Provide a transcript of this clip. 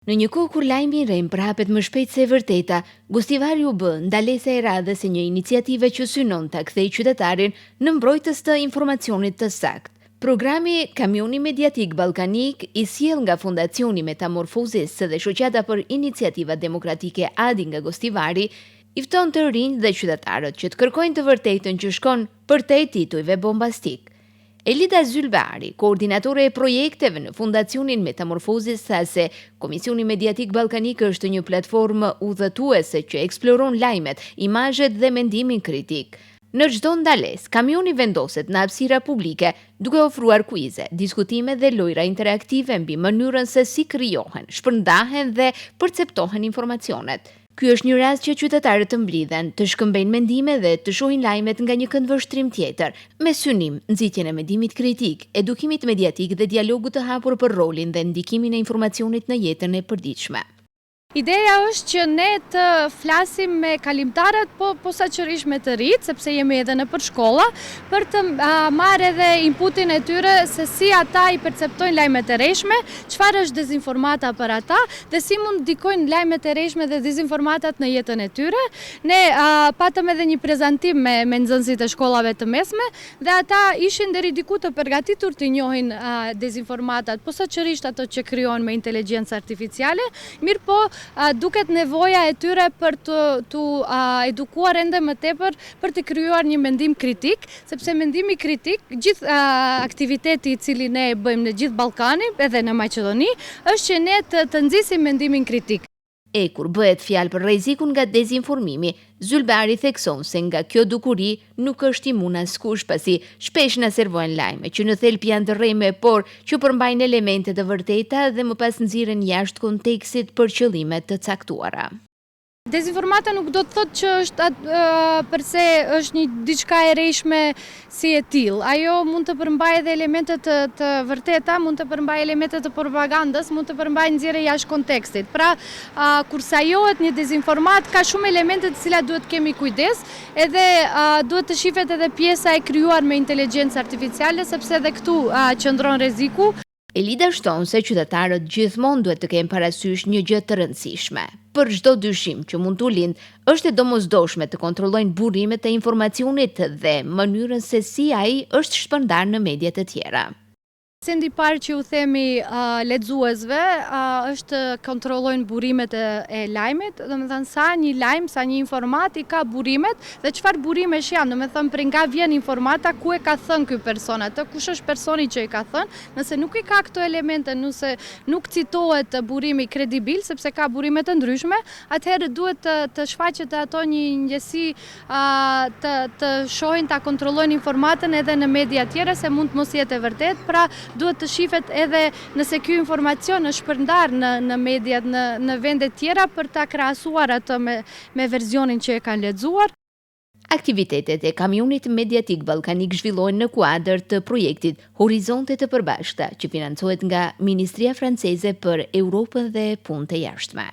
Në një kohë kur lajmi i rrem prapet më shpejt se e vërteta, Gostivari u bë ndalesa e radhës e një iniciative që synon ta kthejë qytetarin në mbrojtës të informacionit të saktë. Programi Kamioni Mediatik Ballkanik i sjell nga Fondacioni Metamorfozis dhe Shoqata për Iniciativa Demokratike Adi nga Gostivari, i fton të rinj dhe qytetarët që të kërkojnë të vërtetën që shkon përtej titujve bombastik. Elida Zylvari, koordinatore e projekteve në Fundacionin Metamorfozis, tha se Komisioni Mediatik Ballkanik është një platformë udhëtuese që eksploron lajmet, imazhet dhe mendimin kritik. Në çdo ndalesë, kamioni vendoset në hapësira publike, duke ofruar kuize, diskutime dhe lojra interaktive mbi mënyrën se si krijohen, shpërndahen dhe perceptohen informacionet. Ky është një rast që qytetarët të mblidhen, të shkëmbejnë mendime dhe të shohin lajmet nga një këndvështrim tjetër, me synim nxitjen e mendimit kritik, edukimit mediatik dhe dialogut të hapur për rolin dhe ndikimin e informacionit në jetën e përditshme. Ideja është që ne të flasim me kalimtarët, po posaçërisht me të rinjt, sepse jemi edhe në përshkolla, për të marrë edhe inputin e tyre se si ata i perceptojnë lajmet e rreshme, çfarë është dezinformata për ata dhe si mund ndikojnë lajmet e rreshme dhe dezinformatat në jetën e tyre. Ne patëm edhe një prezantim me nxënësit e shkollave të mesme dhe ata ishin deri diku të përgatitur të njohin dezinformatat, posaçërisht ato që krijohen me inteligjencë artificiale, mirëpo duket nevoja e tyre për të edukuar ende më tepër për të krijuar një mendim kritik, sepse mendimi kritik, gjithë aktiviteti i cili ne e bëjmë në gjithë Ballkanin, edhe në Maqedoni, është që ne të nxisim mendimin kritik. E kur bëhet fjalë për rrezikun nga dezinformimi, Zylvari thekson se nga kjo dukuri nuk është imun askush, pasi shpesh na servojnë lajme që në thelb janë të rreme, por që përmbajnë elemente të vërteta dhe më pas nxirren jashtë kontekstit për qëllime të caktuara. Dezinformata nuk do të thotë që është përse është një diçka e rreshme si e tillë. Ajo mund të përmbajë edhe elemente të vërteta, mund të përmbajë elemente të propagandës, mund të përmbajë nxjerrje jashtë kontekstit. Pra, kur sajohet një dezinformat, ka shumë elemente të cilat duhet kemi kujdes, edhe duhet të shifet edhe pjesa e krijuar me inteligjencë artificiale, sepse edhe këtu qëndron rreziku. Elida shton se qytetarët gjithmonë duhet të kenë parasysh një gjë të rëndësishme. Për çdo dyshim që mund t'u lind, është e domosdoshme të kontrollojnë burrimet e informacionit dhe mënyrën se si ai është shpërndar në mediat e tjera. Sendi parë që u themi lexuesve është kontrollojnë burrimet e lajmit, domethënë sa një lajm, sa një informat i ka burrimet dhe çfarë burrimesh janë, domethënë për nga vjen informata, ku e ka thënë ky person atë, kush është personi që i ka thënë, nëse nuk i ka këto elemente, nëse nuk citohet burrimi kredibil, sepse ka burrime të ndryshme, atëherë duhet të shfaqet ato një njësi të shohin, ta kontrollojnë informatën edhe në media tjera, se mund të mos jetë e vërtet, pra duhet të shifet edhe nëse ky informacion është shpërndar në mediat në vende tjera për ta krahasuar atë me versionin që e kanë lexuar. Aktivitetet e Kamionit Mediatik Ballkanik zhvillohen në kuadër të projektit Horizonte të Përbashkëta, që financohet nga Ministria Franceze për Europën dhe Punët e Jashtme.